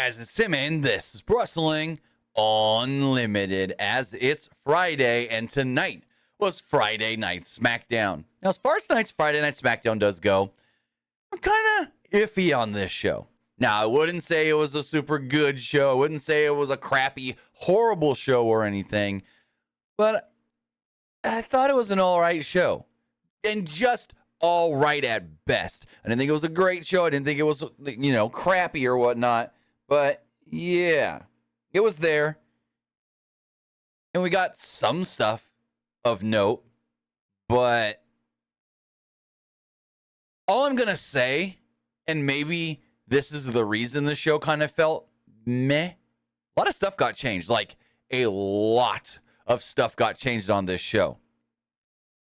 guys, it's Tim, and this is Wrestling Unlimited, as it's Friday, and tonight was Friday Night Smackdown. Now, as far as tonight's Friday Night Smackdown does go, I'm kind of iffy on this show. Now, I wouldn't say it was a super good show. I wouldn't say it was a crappy, horrible show or anything, but I thought it was an all right show, and just all right at best. I didn't think it was a great show. I didn't think it was, crappy or whatnot. But yeah, it was there. And we got some stuff of note. But all I'm going to say, and maybe this is the reason the show kind of felt meh, a lot of stuff got changed. Like, a lot of stuff got changed on this show.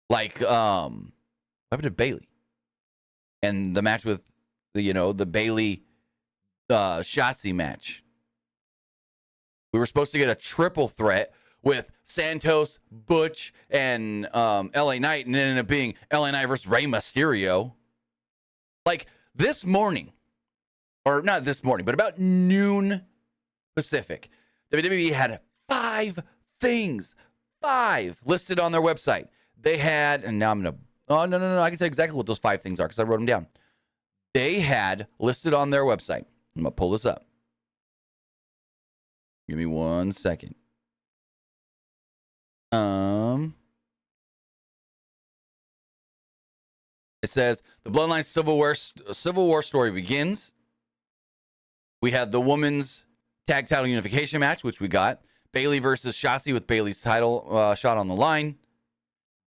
Like, what happened to Bayley? And the match with, the Bayley Shotzi match. We were supposed to get a triple threat with Santos, Butch, and LA Knight, and it ended up being LA Knight versus Rey Mysterio. Like, this morning, or not this morning, but about noon Pacific, WWE had 5 things, 5 listed on their website. They had, and now I'm going to, oh, no, I can tell you exactly what those 5 things are because I wrote them down. They had listed on their website. I'm going to pull this up. Give me 1 second. It says, the Bloodline Civil War story begins. We had the women's tag title unification match, which we got. Bayley versus Shotzi with Bayley's title shot on the line.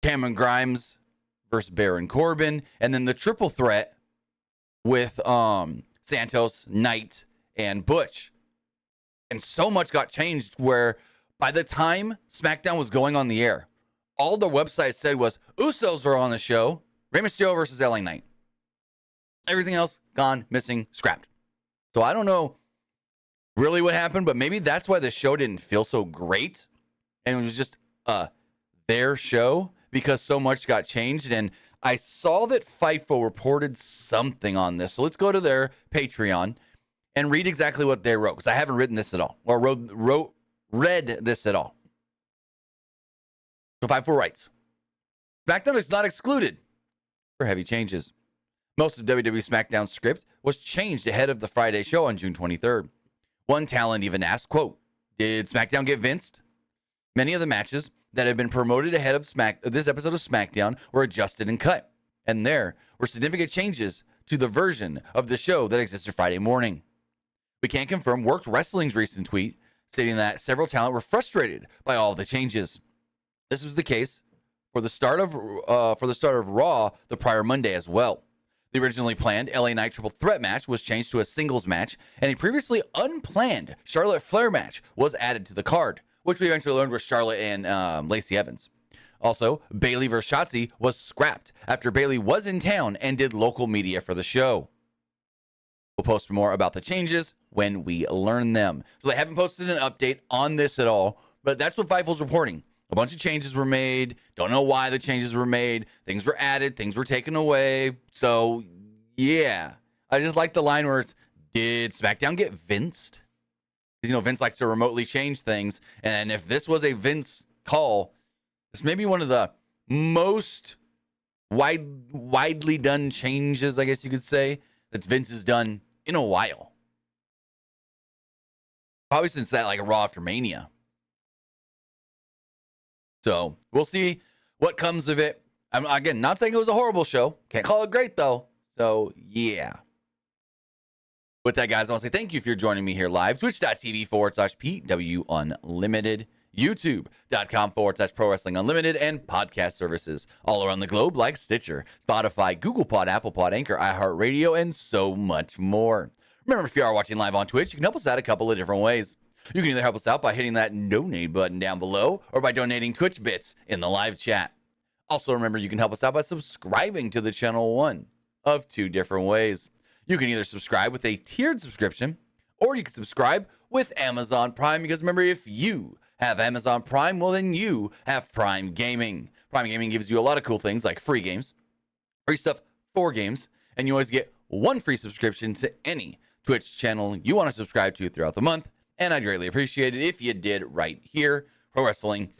Cameron Grimes versus Baron Corbin. And then the triple threat with Santos, Knight, and Butch. And so much got changed where by the time SmackDown was going on the air, all the website said was Usos are on the show, Rey Mysterio versus LA Knight. Everything else gone, missing, scrapped. So I don't know really what happened, but maybe that's why the show didn't feel so great. And it was just their show because so much got changed. And I saw that Fightful reported something on this. So let's go to their Patreon and read exactly what they wrote, because I haven't written this at all, or read this at all. So Fightful writes, SmackDown is not excluded for heavy changes. Most of WWE SmackDown's script was changed ahead of the Friday show on June 23rd. One talent even asked, quote, did SmackDown get Vinced? Many of the matches that had been promoted ahead of this episode of SmackDown were adjusted and cut. And there were significant changes to the version of the show that existed Friday morning. We can't confirm Worked Wrestling's recent tweet stating that several talent were frustrated by all the changes. This was the case for the start of Raw the prior Monday as well. The originally planned LA Knight triple threat match was changed to a singles match, and a previously unplanned Charlotte Flair match was added to the card, which we eventually learned was Charlotte and Lacey Evans. Also, Bayley vs. Shotzi was scrapped after Bayley was in town and did local media for the show. We'll post more about the changes when we learn them. So they haven't posted an update on this at all, but that's what Fightful's reporting. A bunch of changes were made. Don't know why the changes were made. Things were added. Things were taken away. So, yeah. I just like the line where it's, did SmackDown get Vinced? Because, Vince likes to remotely change things. And if this was a Vince call, this may be one of the most widely done changes, I guess you could say, that Vince has done in a while. Probably since that, like, a Raw after Mania. So we'll see what comes of it. I'm, again, not saying it was a horrible show. Can't call it great, though. So, yeah. With that, guys, I want to say thank you if you're joining me here live. Twitch.tv/PWU Unlimited. YouTube.com/Pro Wrestling Unlimited. And podcast services all around the globe like Stitcher, Spotify, Google Pod, Apple Pod, Anchor, iHeartRadio, and so much more. Remember, if you are watching live on Twitch, you can help us out a couple of different ways. You can either help us out by hitting that donate button down below or by donating Twitch bits in the live chat. Also, remember, you can help us out by subscribing to the channel one of 2 different ways. You can either subscribe with a tiered subscription or you can subscribe with Amazon Prime, because remember, if you have Amazon Prime, well, then you have Prime Gaming. Prime Gaming gives you a lot of cool things like free games, free stuff for games, and you always get 1 free subscription to any Twitch channel you want to subscribe to throughout the month. And I'd greatly appreciate it if you did right here. Pro Wrestling,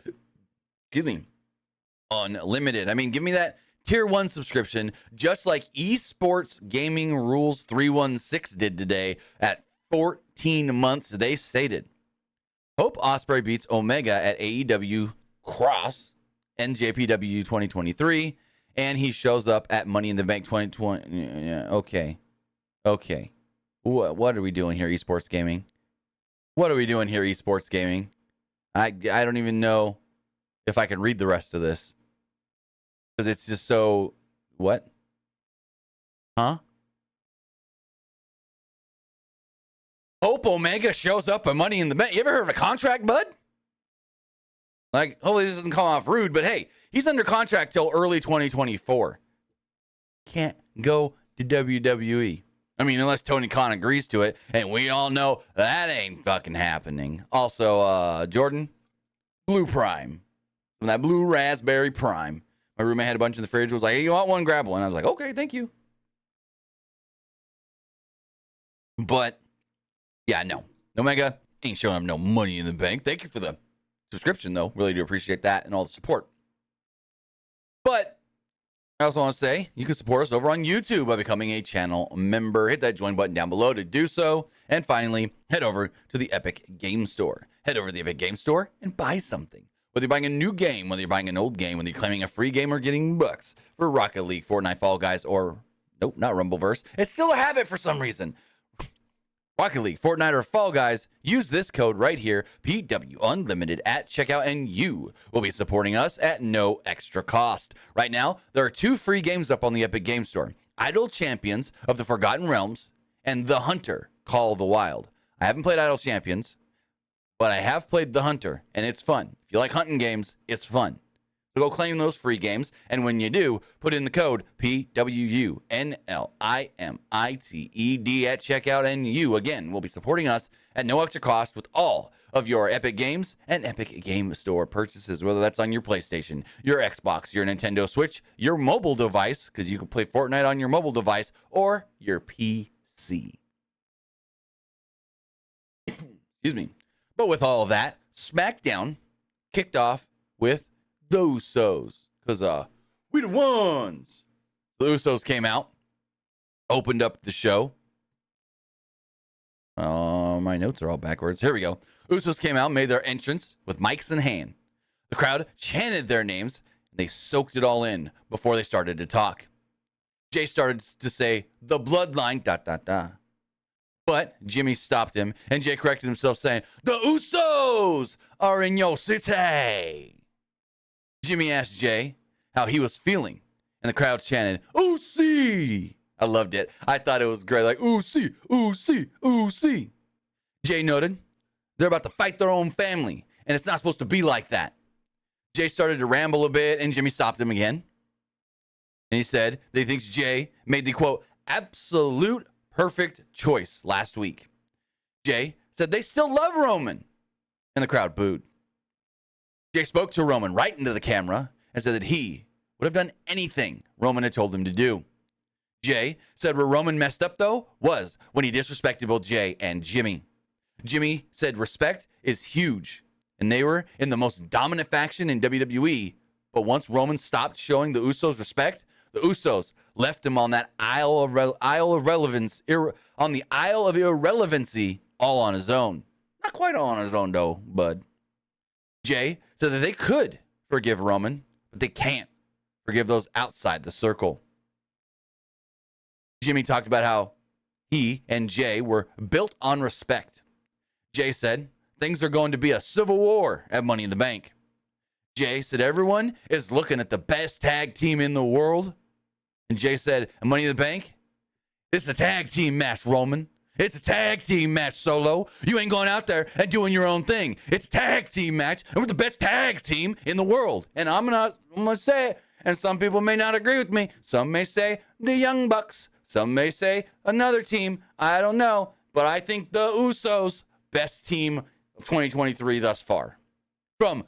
Unlimited. I mean, give me that tier 1 subscription, just like Esports Gaming Rules 316 did today at 14 months. They stated, hope Ospreay beats Omega at AEW Cross and JPW 2023, and he shows up at Money in the Bank 2020. Yeah, okay. What are we doing here, Esports Gaming? What are we doing here, Esports Gaming? I don't even know if I can read the rest of this. Because it's just so... What? Huh? Hope Omega shows up at Money in the Bank. You ever heard of a contract, bud? Like, hopefully this doesn't come off rude, but hey, he's under contract till early 2024. Can't go to WWE. I mean, unless Tony Khan agrees to it, and we all know that ain't fucking happening. Also, Jordan, Blue Prime. From that Blue Raspberry Prime. My roommate had a bunch in the fridge, was like, hey, you want one? Grab one. I was like, okay, thank you. But, yeah, no. Omega ain't showing him no Money in the Bank. Thank you for the subscription, though. Really do appreciate that and all the support. But I also want to say you can support us over on YouTube by becoming a channel member. Hit that join button down below to do so. And finally, head over to the Epic Game Store. Head over to the Epic Game Store and buy something. Whether you're buying a new game, whether you're buying an old game, whether you're claiming a free game or getting bucks for Rocket League, Fortnite, Fall Guys, or, nope, not Rumbleverse. It's still a habit for some reason. Rocket League, Fortnite, or Fall Guys, use this code right here, PW Unlimited at checkout, and you will be supporting us at no extra cost. Right now, there are 2 free games up on the Epic Game Store. Idle Champions of the Forgotten Realms and The Hunter, Call of the Wild. I haven't played Idle Champions, but I have played The Hunter, and it's fun. If you like hunting games, it's fun. So go claim those free games, and when you do, put in the code PWUNLIMITED at checkout, and you, again, will be supporting us at no extra cost with all of your Epic Games and Epic Game Store purchases, whether that's on your PlayStation, your Xbox, your Nintendo Switch, your mobile device, because you can play Fortnite on your mobile device, or your PC. Excuse me. But with all of that, Smackdown kicked off with the Usos, because we the ones. The Usos came out, opened up the show. My notes are all backwards. Here we go. Usos came out, made their entrance with mics in hand. The crowd chanted their names, and they soaked it all in before they started to talk. Jay started to say, the bloodline, ... But Jimmy stopped him, and Jay corrected himself, saying, the Usos are in your city. Jimmy asked Jay how he was feeling, and the crowd chanted, Usi! I loved it. I thought it was great, like, Usi, Usi, Usi. Jay noted, they're about to fight their own family, and it's not supposed to be like that. Jay started to ramble a bit, and Jimmy stopped him again. And he said that he thinks Jay made the, quote, absolute perfect choice last week. Jay said they still love Roman, and the crowd booed. Jay spoke to Roman right into the camera and said that he would have done anything Roman had told him to do. Jay said where Roman messed up, though, was when he disrespected both Jay and Jimmy. Jimmy said respect is huge, and they were in the most dominant faction in WWE, but once Roman stopped showing the Usos respect, the Usos left him on that aisle of irrelevancy all on his own. Not quite all on his own, though, bud. Jay said that they could forgive Roman, but they can't forgive those outside the circle. Jimmy talked about how he and Jay were built on respect. Jay said things are going to be a civil war at Money in the Bank. Jay said everyone is looking at the best tag team in the world. And Jay said, Money in the Bank, it's a tag team match, Roman. It's a tag team match, Solo. You ain't going out there and doing your own thing. It's a tag team match, and we're the best tag team in the world. And I'm gonna say it, and some people may not agree with me. Some may say the Young Bucks. Some may say another team. I don't know. But I think the Usos, best team of 2023 thus far. From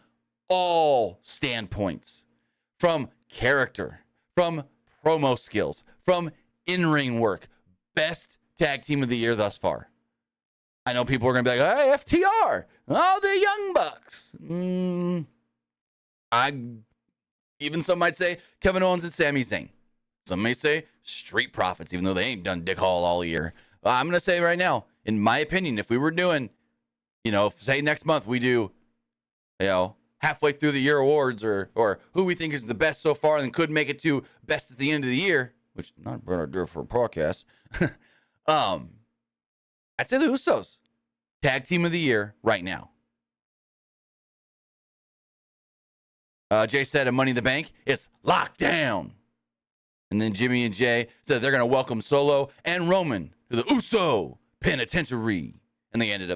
all standpoints. From character. From promo skills. From in-ring work. Best tag team of the year thus far. I know people are going to be like, hey, FTR, oh, the Young Bucks. Even some might say Kevin Owens and Sami Zayn. Some may say Street Profits, even though they ain't done dick haul all year. I'm going to say right now, in my opinion, if we were doing, say next month we do, halfway through the year awards or who we think is the best so far and could make it to best at the end of the year, which not a bad idea for a podcast. I'd say the Usos, tag team of the year right now. Jay said at Money in the Bank, it's locked down. And then Jimmy and Jay said they're going to welcome Solo and Roman to the Uso Penitentiary. And they ended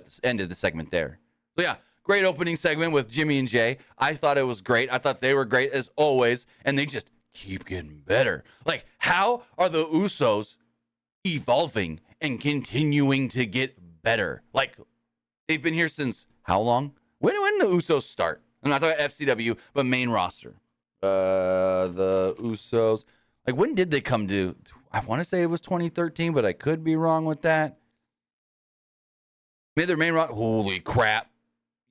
the segment there. So yeah, great opening segment with Jimmy and Jay. I thought it was great. I thought they were great as always. And they just keep getting better. Like, how are the Usos evolving and continuing to get better? Like, they've been here since how long? When did the Usos start? I'm not talking FCW, but main roster. The Usos. Like, when did they come to? I want to say it was 2013, but I could be wrong with that. Maybe their main roster. Holy crap.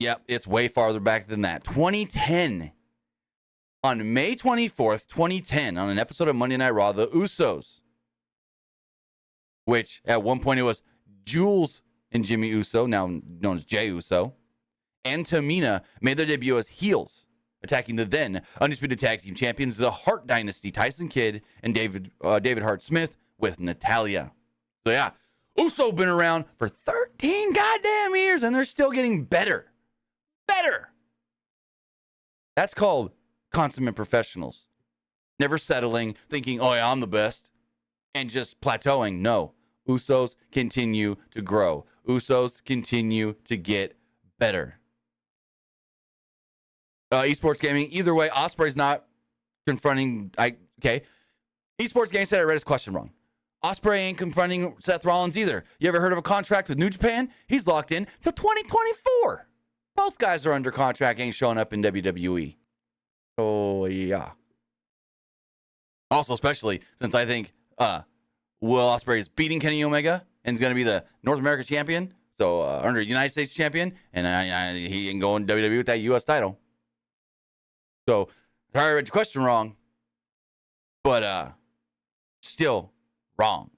Yep, it's way farther back than that. 2010. On May 24th, 2010, on an episode of Monday Night Raw, the Usos, which at one point it was Jules and Jimmy Uso, now known as Jey Uso, and Tamina made their debut as heels, attacking the then Undisputed Tag Team Champions, the Hart Dynasty, Tyson Kidd and David Hart Smith with Natalya. So yeah, Uso been around for 13 goddamn years, and they're still getting better. Better! That's called consummate professionals. Never settling, thinking, oh yeah, I'm the best, and just plateauing. No. Usos continue to grow. Usos continue to get better. Esports Gaming, either way, Ospreay's not confronting. Esports Gaming said I read his question wrong. Ospreay ain't confronting Seth Rollins either. You ever heard of a contract with New Japan? He's locked in till 2024. Both guys are under contract, ain't showing up in WWE. Oh, yeah. Also, especially since I think Will Ospreay is beating Kenny Omega and is going to be the North America champion, so under United States champion, and he ain't going WWE with that U.S. title. So, sorry I read your question wrong, but still wrong.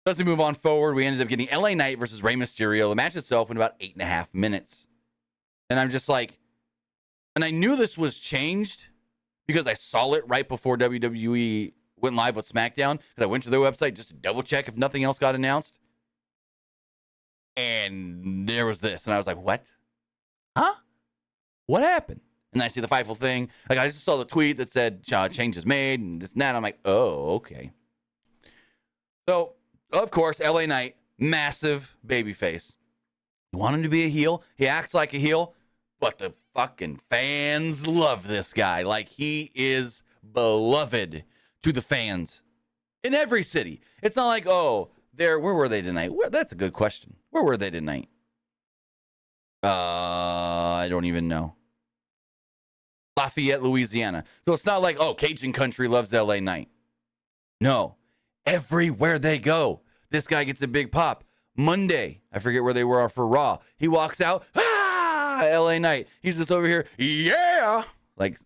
As we move on forward, we ended up getting LA Knight versus Rey Mysterio. The match itself went about 8.5 minutes. And I'm just like, and I knew this was changed because I saw it right before WWE went live with Smackdown. Because I went to their website just to double check if nothing else got announced. And there was this. And I was like, what? Huh? What happened? And I see the Fightful thing. Like, I just saw the tweet that said changes made and this and that. I'm like, oh, okay. So, of course, LA Knight, massive babyface. You want him to be a heel? He acts like a heel. But the fucking fans love this guy. Like, he is beloved to the fans in every city. It's not like, oh, where were they tonight? That's a good question. Where were they tonight? I don't even know. Lafayette, Louisiana. So it's not like, oh, Cajun Country loves LA Knight. No. Everywhere they go, this guy gets a big pop. Monday, I forget where they were for Raw. He walks out, LA Knight. He's just over here, yeah. Like,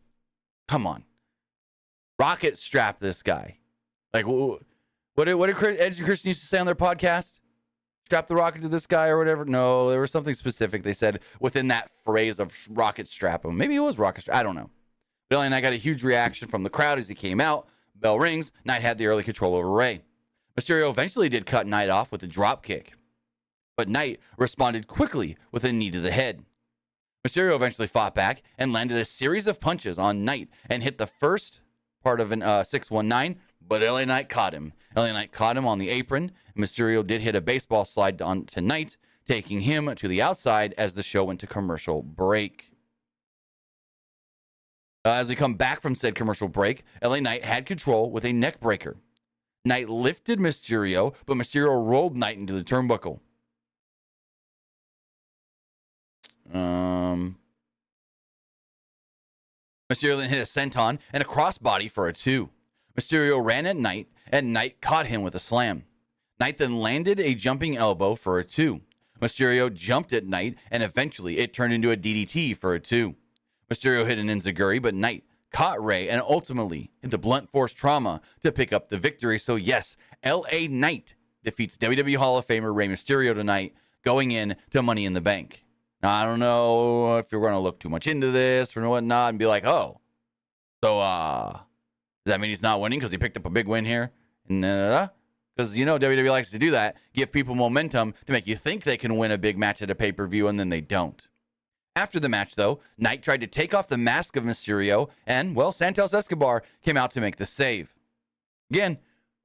come on. Rocket strap this guy. Like, what did Edge and Christian used to say on their podcast? Strap the rocket to this guy or whatever? No, there was something specific they said within that phrase of rocket strap him. Maybe it was rocket strap. I don't know. But LA Knight got a huge reaction from the crowd as he came out. Bell rings. Knight had the early control over Rey. Mysterio eventually did cut Knight off with a drop kick, but Knight responded quickly with a knee to the head. Mysterio eventually fought back and landed a series of punches on Knight and hit the first part of an 619, but LA Knight caught him. LA Knight caught him on the apron. Mysterio did hit a baseball slide on to Knight, taking him to the outside as the show went to commercial break. As we come back from said commercial break, LA Knight had control with a neck breaker. Knight lifted Mysterio, but Mysterio rolled Knight into the turnbuckle. Mysterio then hit a senton and a crossbody for a 2. Mysterio ran at Knight, and Knight caught him with a slam. Knight then landed a jumping elbow for a 2. Mysterio jumped at Knight, and eventually it turned into a DDT for a 2. Mysterio hit an enziguri, but Knight caught Rey and ultimately hit the blunt force trauma to pick up the victory. So yes, LA Knight defeats WWE Hall of Famer Rey Mysterio tonight, going in to Money in the Bank. Now, I don't know if you're going to look too much into this or whatnot and be like, oh, so does that mean he's not winning because he picked up a big win here? Because, you know, WWE likes to do that, give people momentum to make you think they can win a big match at a pay-per-view, and then they don't. After the match, though, Knight tried to take off the mask of Mysterio, and, well, Santos Escobar came out to make the save. Again,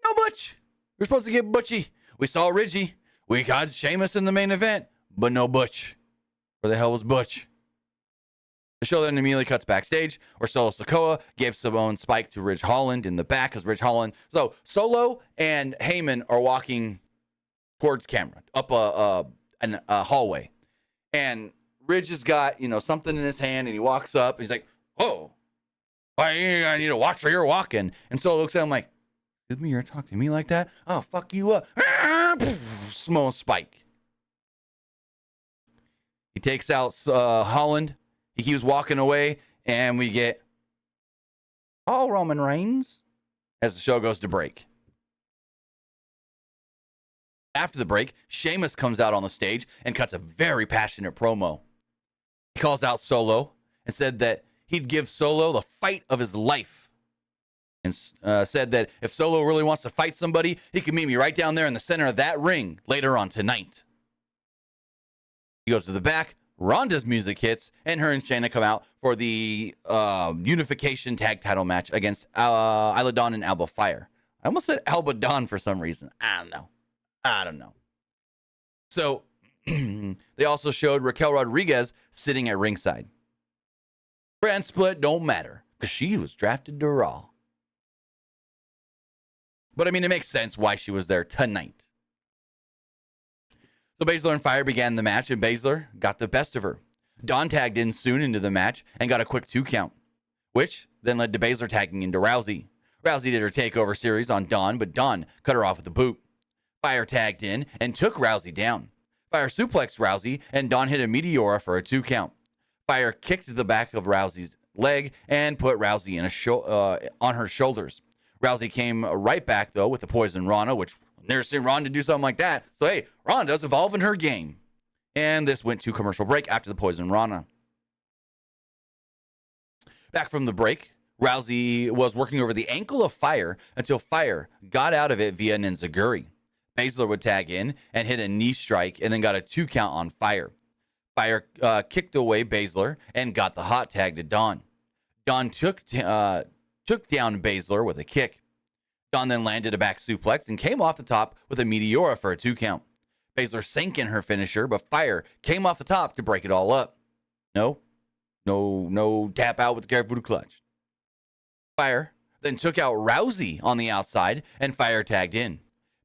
no Butch. We're supposed to get Butchie. We saw Ridgie. We got Sheamus in the main event, but no Butch. Where the hell was Butch? The show then immediately cuts backstage, where Solo Sikoa gave Samoan Spike to Ridge Holland in the back, because Ridge Holland... So, Solo and Heyman are walking towards camera, up a hallway. And Ridge has got, you know, something in his hand, and he walks up. He's like, oh, I need to watch where you're walking. And Solo looks at him like, excuse me, you're talking to me like that? Oh, fuck you up. Samoan Spike. He takes out Holland. He keeps walking away, and we get all Roman Reigns as the show goes to break. After the break, Sheamus comes out on the stage and cuts a very passionate promo. He calls out Solo and said that he'd give Solo the fight of his life. And said that if Solo really wants to fight somebody, he can meet me right down there in the center of that ring later on tonight. He goes to the back. Ronda's music hits, and her and Shayna come out for the unification tag title match against Isla Dawn and Alba Fire. I almost said Alba Dawn for some reason. I don't know. So they also showed Raquel Rodriguez sitting at ringside. Brand split don't matter, because she was drafted to Raw. But I mean, it makes sense why she was there tonight. So Baszler and Fire began the match, and Baszler got the best of her. Dawn tagged in soon into the match and got a quick 2 count, which then led to Baszler tagging into Rousey. Rousey did her takeover series on Dawn, but Dawn cut her off with a boot. Fire tagged in and took Rousey down. Fire suplexed Rousey, and Dawn hit a Meteora for a 2 count. Fire kicked the back of Rousey's leg and put Rousey in on her shoulders. Rousey came right back, though, with the Poison Rana, which I've never seen Ronda do something like that. So, hey, Ronda's evolving her game. And this went to commercial break after the Poison Rana. Back from the break, Rousey was working over the ankle of Fire until Fire got out of it via an enziguri. Baszler would tag in and hit a knee strike and then got a 2 count on Fire. Fire kicked away Baszler and got the hot tag to Dawn. Dawn took down Baszler with a kick. Dawn then landed a back suplex and came off the top with a Meteora for a 2 count. Baszler sank in her finisher, but Fire came off the top to break it all up. No tap out with the Karafuda clutch. Fire then took out Rousey on the outside, and Fire tagged in.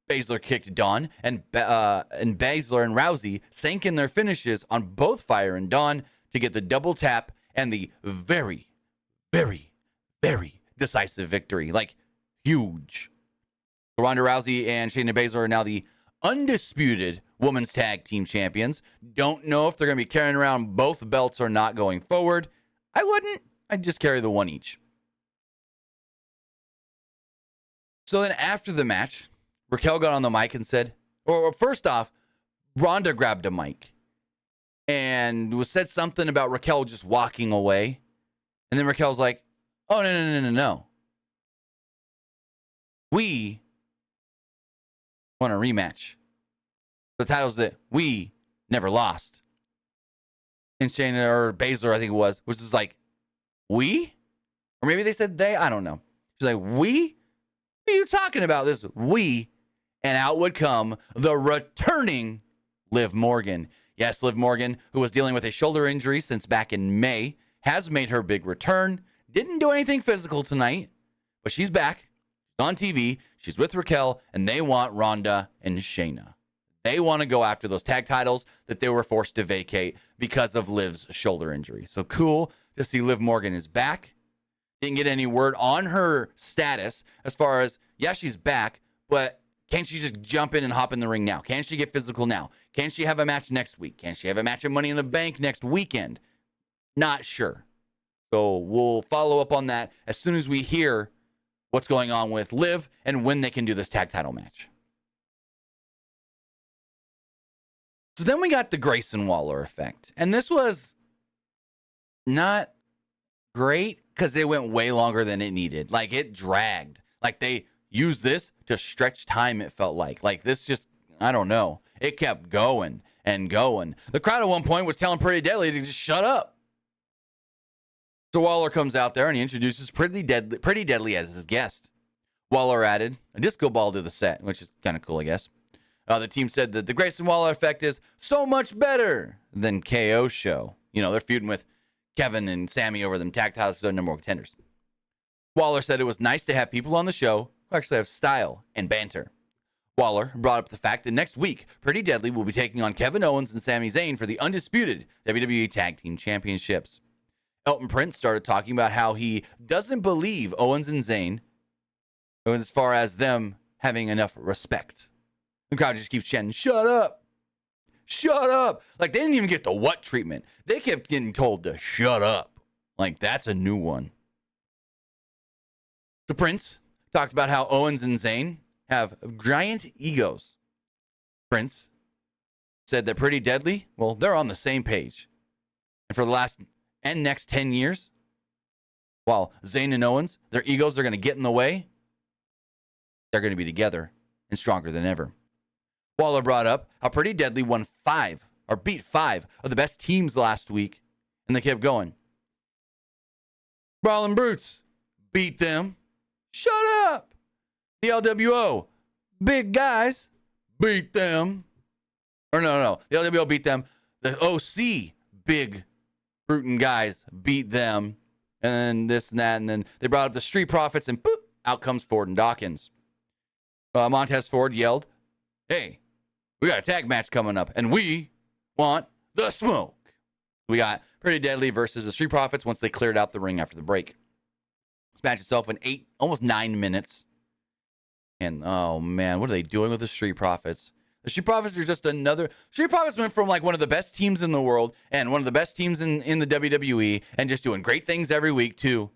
Baszler kicked Dawn, and Baszler and Rousey sank in their finishes on both Fire and Dawn to get the double tap and the very, very, very decisive victory. Like, huge. Ronda Rousey and Shayna Baszler are now the Undisputed Women's Tag Team Champions. Don't know if they're going to be carrying around both belts or not going forward. I wouldn't. I'd just carry the one each. So then after the match, Raquel got on the mic and said, or first off, Ronda grabbed a mic and said something about Raquel just walking away. And then Raquel's like, oh, no. We want a rematch. The titles that we never lost. And Shayna or Baszler, I think it was just like, we? Or maybe they said they, I don't know. She's like, we? What are you talking about? This we? And out would come the returning Liv Morgan. Yes, Liv Morgan, who was dealing with a shoulder injury since back in May, has made her big return. Didn't do anything physical tonight, but she's back. She's on TV. She's with Raquel, and they want Ronda and Shayna. They want to go after those tag titles that they were forced to vacate because of Liv's shoulder injury. So cool to see Liv Morgan is back. Didn't get any word on her status as far as, yeah, she's back, but can't she just jump in and hop in the ring now? Can she get physical now? Can she have a match next week? Can she have a match at Money in the Bank next weekend? Not sure. So we'll follow up on that as soon as we hear what's going on with Liv and when they can do this tag title match. So then we got the Grayson Waller effect. And this was not great because it went way longer than it needed. Like, it dragged. Like, they used this to stretch time, it felt like. Like, this just, I don't know. It kept going and going. The crowd at one point was telling Pretty Deadly to just shut up. So Waller comes out there and he introduces Pretty Deadly as his guest. Waller added a disco ball to the set, which is kind of cool, I guess. The team said that the Grayson Waller effect is so much better than KO show. You know, they're feuding with Kevin and Sammy over them tag titles, so they're number one contenders. Waller said it was nice to have people on the show who actually have style and banter. Waller brought up the fact that next week, Pretty Deadly will be taking on Kevin Owens and Sami Zayn for the Undisputed WWE Tag Team Championships. Elton Prince started talking about how he doesn't believe Owens and Zayn, as far as them having enough respect. The crowd just keeps chanting, shut up. Shut up. Like, they didn't even get the what treatment. They kept getting told to shut up. Like, that's a new one. The Prince talked about how Owens and Zayn have giant egos. Prince said that Pretty Deadly, well, they're on the same page. And for the last and next 10 years, while Zayn and Owens, their egos are going to get in the way, they're going to be together and stronger than ever. Waller brought up how Pretty Deadly beat five of the best teams last week, and they kept going. Brawling Brutes beat them. Shut up. The LWO, big guys, beat them. Or no. The LWO beat them. The OC, big Bruton guys, beat them. And then this and that. And then they brought up the Street Profits, and boop, out comes Ford and Dawkins. Montez Ford yelled, hey, we got a tag match coming up, and we want the smoke. We got Pretty Deadly versus the Street Profits once they cleared out the ring after the break. This match itself in almost 9 minutes. And, oh, man, what are they doing with the Street Profits? The Street Profits are just another... Street Profits went from, like, one of the best teams in the world and one of the best teams in the WWE and just doing great things every week to,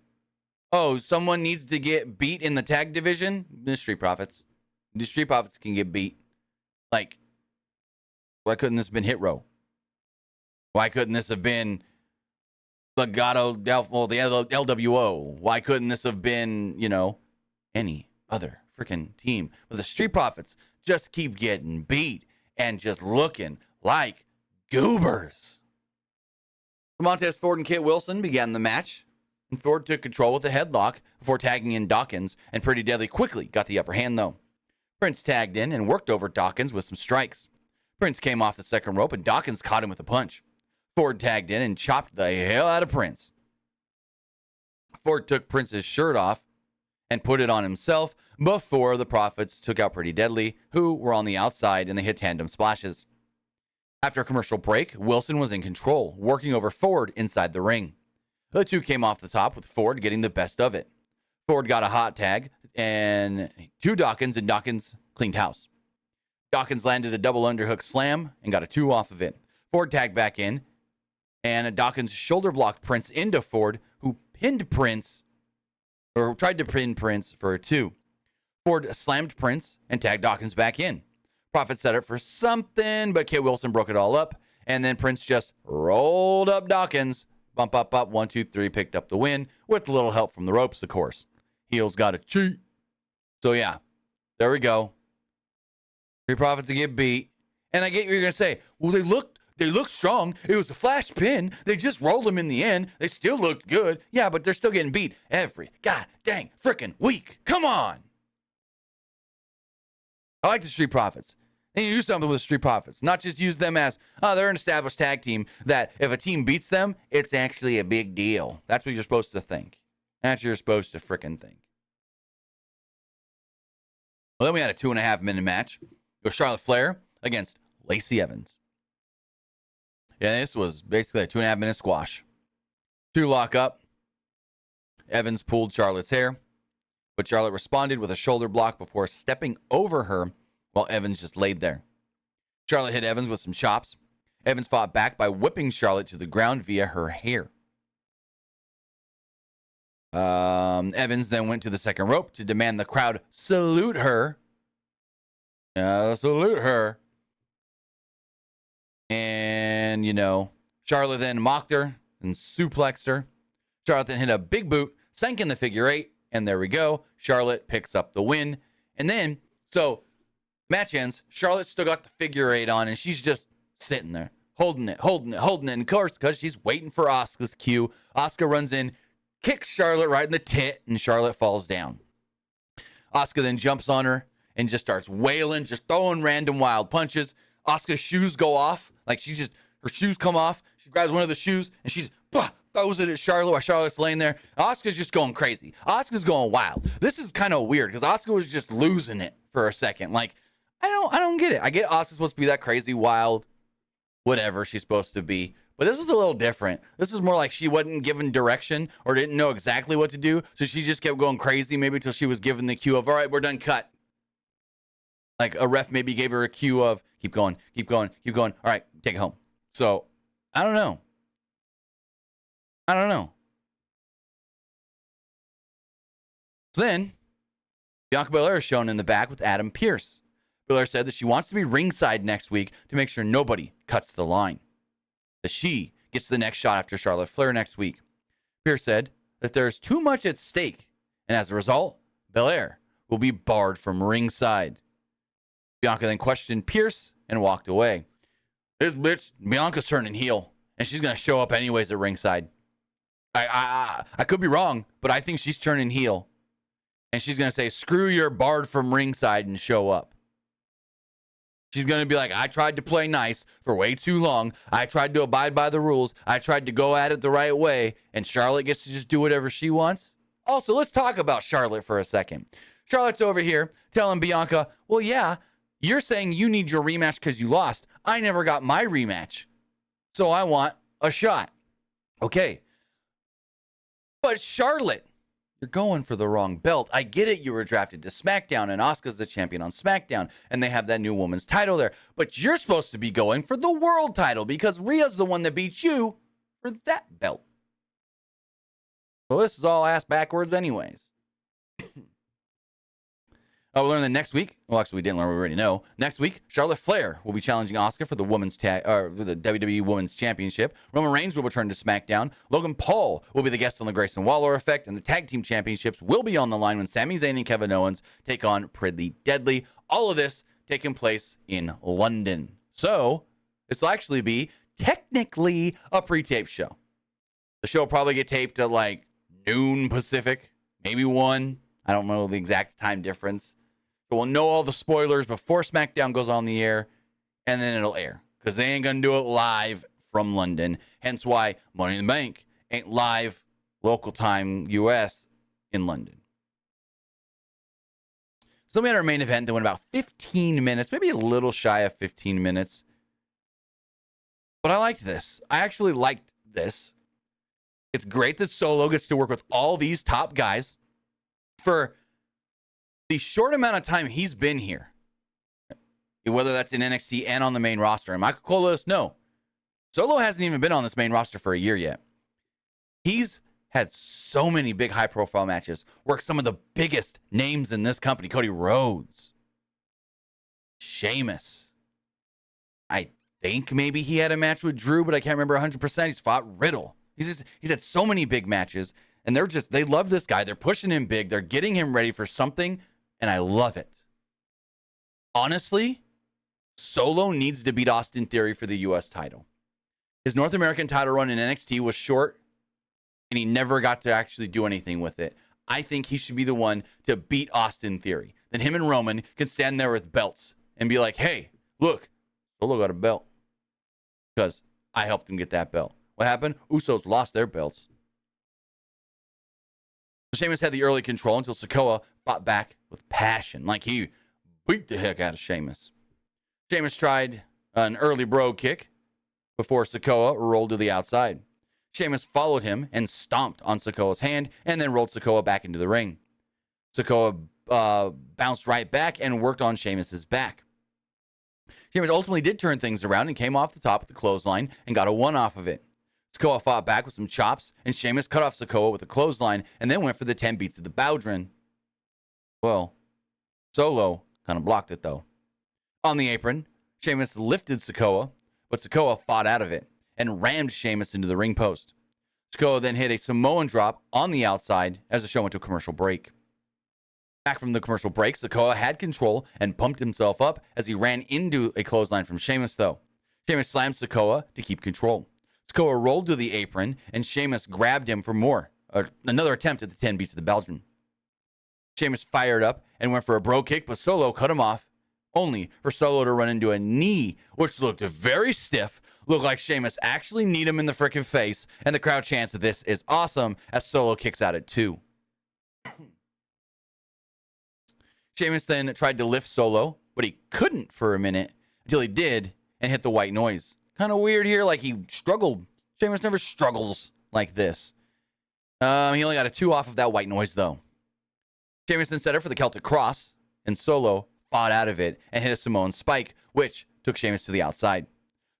oh, someone needs to get beat in the tag division? The Street Profits. The Street Profits can get beat. Like, why couldn't this have been Hit Row? Why couldn't this have been Legado the LWO? Why couldn't this have been, any other freaking team? But the Street Profits just keep getting beat and just looking like goobers. Montez Ford and Kit Wilson began the match, and Ford took control with a headlock before tagging in Dawkins, and Pretty Deadly quickly got the upper hand, though. Prince tagged in and worked over Dawkins with some strikes. Prince came off the second rope, and Dawkins caught him with a punch. Ford tagged in and chopped the hell out of Prince. Ford took Prince's shirt off and put it on himself before the Profits took out Pretty Deadly, who were on the outside, and they hit tandem splashes. After a commercial break, Wilson was in control, working over Ford inside the ring. The two came off the top with Ford getting the best of it. Ford got a hot tag and to Dawkins, and Dawkins cleaned house. Dawkins landed a double underhook slam and got a 2 off of it. Ford tagged back in, and Dawkins shoulder blocked Prince into Ford, who pinned Prince, or tried to pin Prince for a 2. Ford slammed Prince and tagged Dawkins back in. Profit set it for something, but Kit Wilson broke it all up, and then Prince just rolled up Dawkins. Bump, up, 1, 2, 3, picked up the win, with a little help from the ropes, of course. Heels got to cheat. So, yeah, there we go. 3 Profits to get beat. And I get what you're going to say. Well, they looked strong. It was a flash pin. They just rolled them in the end. They still looked good. Yeah, but they're still getting beat every god dang freaking week. Come on. I like the Street Profits. They need to do something with the Street Profits. Not just use them as, oh, they're an established tag team that if a team beats them, it's actually a big deal. That's what you're supposed to think. That's what you're supposed to freaking think. Well, then we had a 2.5-minute match with Charlotte Flair against Lacey Evans. Yeah, this was basically a 2.5-minute squash. 2 lock up. Evans pulled Charlotte's hair, but Charlotte responded with a shoulder block before stepping over her while Evans just laid there. Charlotte hit Evans with some chops. Evans fought back by whipping Charlotte to the ground via her hair. Evans then went to the second rope to demand the crowd salute her. Salute her. And, Charlotte then mocked her and suplexed her. Charlotte then hit a big boot, sank in the figure eight, and there we go. Charlotte picks up the win. And then, match ends. Charlotte still got the figure eight on, and she's just sitting there, holding it. And of course, because she's waiting for Asuka's cue, Asuka runs in, kicks Charlotte right in the tit, and Charlotte falls down. Asuka then jumps on her and just starts wailing, just throwing random wild punches. Asuka's shoes go off. Her shoes come off. She grabs one of the shoes, and she just throws it at Charlotte while Charlotte's laying there. Asuka's just going crazy. Asuka's going wild. This is kind of weird because Asuka was just losing it for a second. I don't get it. I get Asuka's supposed to be that crazy, wild, whatever she's supposed to be. But this was a little different. This is more like she wasn't given direction or didn't know exactly what to do. So she just kept going crazy maybe until she was given the cue of, all right, we're done, cut. Like a ref maybe gave her a cue of, keep going. All right, take it home. So, I don't know. So then, Bianca Belair is shown in the back with Adam Pearce. Belair said that she wants to be ringside next week to make sure nobody cuts the line. That she gets the next shot after Charlotte Flair next week. Pearce said that there's too much at stake, and as a result, Belair will be barred from ringside. Bianca then questioned Pearce and walked away. This bitch, Bianca's turning heel, and she's going to show up anyways at ringside. I could be wrong, but I think she's turning heel. And she's going to say, screw your barred from ringside and show up. She's going to be like, I tried to play nice for way too long. I tried to abide by the rules. I tried to go at it the right way. And Charlotte gets to just do whatever she wants. Also, let's talk about Charlotte for a second. Charlotte's over here telling Bianca, well, yeah, you're saying you need your rematch because you lost. I never got my rematch. So I want a shot. Okay. But Charlotte, you're going for the wrong belt. I get it. You were drafted to Smackdown, and Asuka's the champion on Smackdown, and they have that new woman's title there. But you're supposed to be going for the world title because Rhea's the one that beat you for that belt. So this is all ass backwards anyways. We learned that next week. Well, actually, we didn't learn. We already know. Next week, Charlotte Flair will be challenging Asuka for the the WWE Women's Championship. Roman Reigns will return to SmackDown. Logan Paul will be the guest on the Grayson Waller Effect, and the Tag Team Championships will be on the line when Sami Zayn and Kevin Owens take on Pretty Deadly. All of this taking place in London. So this will actually be technically a pre-tape show. The show will probably get taped at like noon Pacific, maybe 1. I don't know the exact time difference. So we'll know all the spoilers before SmackDown goes on the air, and then it'll air. Because they ain't going to do it live from London. Hence why Money in the Bank ain't live local time U.S. in London. So we had our main event that went about 15 minutes, maybe a little shy of 15 minutes. But I liked this. I actually liked this. It's great that Solo gets to work with all these top guys for the short amount of time he's been here, whether that's in NXT and on the main roster. And Michael Cole let us know, Solo hasn't even been on this main roster for a year yet. He's had so many big high-profile matches, worked some of the biggest names in this company. Cody Rhodes, Sheamus. I think maybe he had a match with Drew, but I can't remember 100%. He's fought Riddle. He's had so many big matches, and they love this guy. They're pushing him big. They're getting him ready for something, and I love it. Honestly, Solo needs to beat Austin Theory for the U.S. title. His North American title run in NXT was short, and he never got to actually do anything with it. I think he should be the one to beat Austin Theory. Then him and Roman can stand there with belts and be like, hey, look, Solo got a belt because I helped him get that belt. What happened? Usos lost their belts. Sheamus had the early control until Sikoa fought back with passion. Like he beat the heck out of Sheamus. Sheamus tried an early bro kick before Sikoa rolled to the outside. Sheamus followed him and stomped on Sikoa's hand and then rolled Sikoa back into the ring. Sikoa bounced right back and worked on Sheamus's back. Sheamus ultimately did turn things around and came off the top of the clothesline and got a one off of it. Sikoa fought back with some chops, and Sheamus cut off Sikoa with a clothesline and then went for the 10 beats of the Bowdrin. Well, Solo kind of blocked it, though. On the apron, Sheamus lifted Sikoa, but Sikoa fought out of it and rammed Sheamus into the ring post. Sikoa then hit a Samoan drop on the outside as the show went to a commercial break. Back from the commercial break, Sikoa had control and pumped himself up as he ran into a clothesline from Sheamus, though. Sheamus slammed Sikoa to keep control. Sikoa rolled to the apron, and Sheamus grabbed him for more. Another attempt at the 10 beats of the Belgian. Sheamus fired up and went for a bro kick, but Solo cut him off, only for Solo to run into a knee, which looked very stiff. Looked like Sheamus actually kneed him in the frickin' face, and the crowd chants that this is awesome as Solo kicks out at 2. Sheamus then tried to lift Solo, but he couldn't for a minute until he did and hit the white noise. Kind of weird here, like he struggled. Sheamus never struggles like this. He only got a 2 off of that white noise, though. Sheamus then set up for the Celtic Cross, and Solo fought out of it and hit a Samoan spike, which took Sheamus to the outside.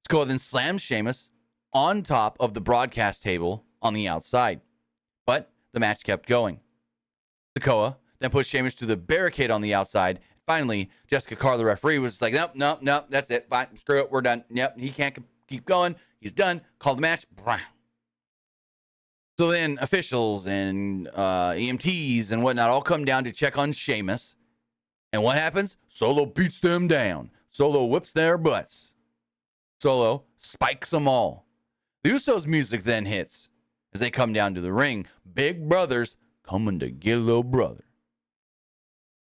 Sikoa then slammed Sheamus on top of the broadcast table on the outside, but the match kept going. Sikoa then pushed Sheamus through the barricade on the outside. Finally, Jessica Carr, the referee, was like, nope, that's it. Bye, screw it, we're done. Yep, he can't keep going. He's done. Call the match. So then officials and EMTs and whatnot all come down to check on Sheamus. And what happens? Solo beats them down. Solo whips their butts. Solo spikes them all. The Usos music then hits as they come down to the ring. Big brothers coming to get little brother.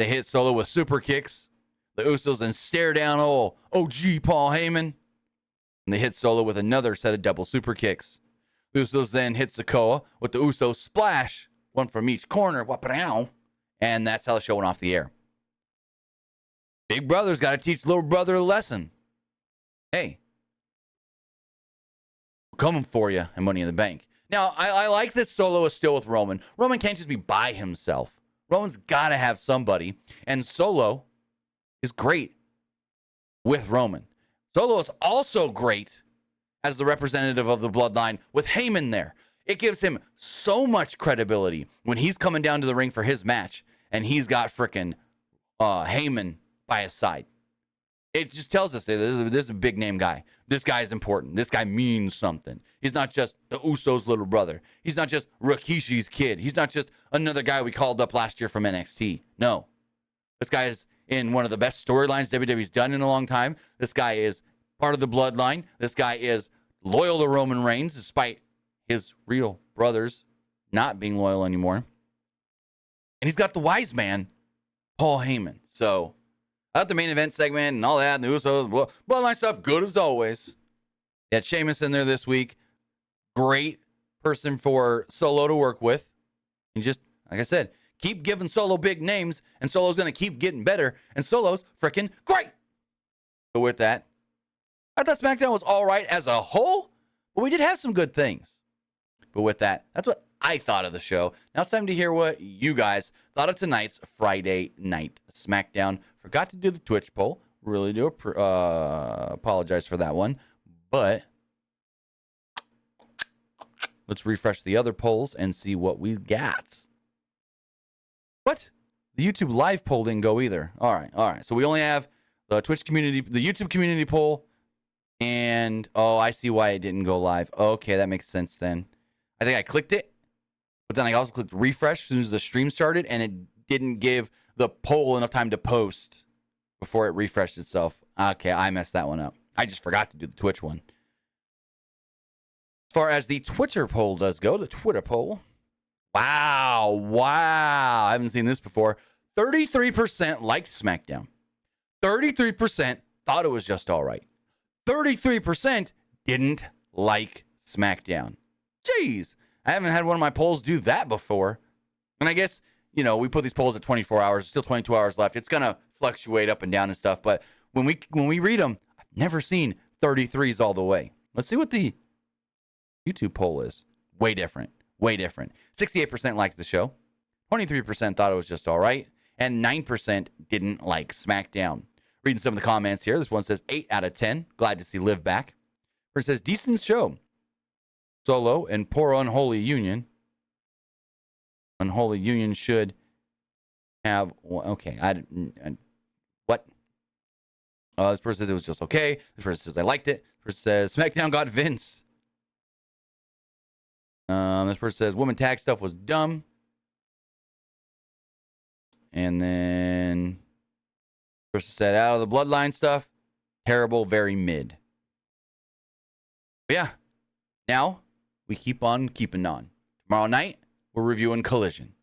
They hit Solo with super kicks. The Usos then stare down old OG Paul Heyman. And they hit Solo with another set of double super kicks. The Usos then hit Sikoa with the Usos splash, one from each corner. And that's how the show went off the air. Big brother's got to teach little brother a lesson. Hey, we're coming for you and Money in the Bank. Now, I like that Solo is still with Roman. Roman can't just be by himself. Roman's got to have somebody. And Solo is great with Roman. Solo is also great as the representative of the bloodline with Heyman there. It gives him so much credibility when he's coming down to the ring for his match and he's got frickin' Heyman by his side. It just tells us that this is a big name guy. This guy is important. This guy means something. He's not just the Usos' little brother. He's not just Rikishi's kid. He's not just another guy we called up last year from NXT. No. This guy is in one of the best storylines WWE's done in a long time. This guy is part of the bloodline. This guy is loyal to Roman Reigns despite his real brothers not being loyal anymore. And he's got the wise man, Paul Heyman. So, I thought the main event segment and all that, and the Usos, bloodline stuff, good as always. They had Sheamus in there this week. Great person for Solo to work with. And just, like I said, keep giving Solo big names, and Solo's going to keep getting better, and Solo's freaking great. So with that, I thought SmackDown was all right as a whole, but we did have some good things. But with that, that's what I thought of the show. Now it's time to hear what you guys thought of tonight's Friday Night SmackDown. Forgot to do the Twitch poll. Really do apologize for that one. But let's refresh the other polls and see what we got. What? The YouTube live poll didn't go either. All right. So we only have the Twitch community, the YouTube community poll, and I see why it didn't go live. Okay, that makes sense then. I think I clicked it, but then I also clicked refresh as soon as the stream started, and it didn't give the poll enough time to post before it refreshed itself. Okay, I messed that one up. I just forgot to do the Twitch one. As far as the Twitter poll does go, the Twitter poll. Wow. I haven't seen this before. 33% liked SmackDown. 33% thought it was just all right. 33% didn't like SmackDown. Jeez, I haven't had one of my polls do that before. And I guess, we put these polls at 24 hours, still 22 hours left. It's going to fluctuate up and down and stuff. But when we read them, I've never seen 33s all the way. Let's see what the YouTube poll is. Way different. Way different. 68% liked the show. 23% thought it was just all right. And 9% didn't like SmackDown. Reading some of the comments here. This one says 8 out of 10. Glad to see Liv back. It says decent show. Solo and poor Unholy Union. Unholy Union should have... Okay. What? This person says it was just okay. This person says I liked it. This person says SmackDown got Vince. This person says woman tag stuff was dumb. And then this person said out of the bloodline stuff, terrible, very mid. But yeah, now we keep on keeping on. Tomorrow night, we're reviewing Collision.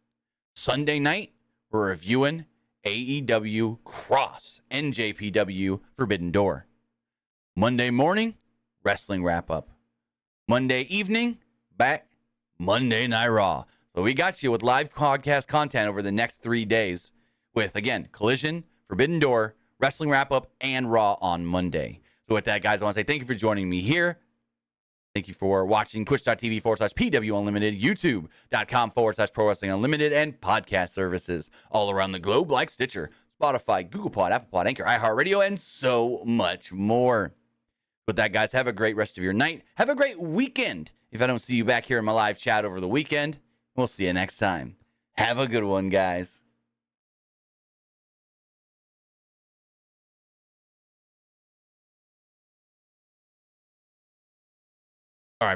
Sunday night, we're reviewing AEW Cross NJPW Forbidden Door. Monday morning, wrestling wrap up. Monday evening, back Monday Night Raw. So we got you with live podcast content over the next 3 days with, again, Collision, Forbidden Door, wrestling wrap up, and Raw on Monday. So with that, guys, I want to say thank you for joining me here. Thank you for watching twitch.tv/PW Unlimited, youtube.com/Pro Wrestling Unlimited, and podcast services all around the globe like Stitcher, Spotify, Google Pod, Apple Pod, Anchor, iHeartRadio, and so much more. With that, guys, have a great rest of your night. Have a great weekend. If I don't see you back here in my live chat over the weekend, we'll see you next time. Have a good one, guys.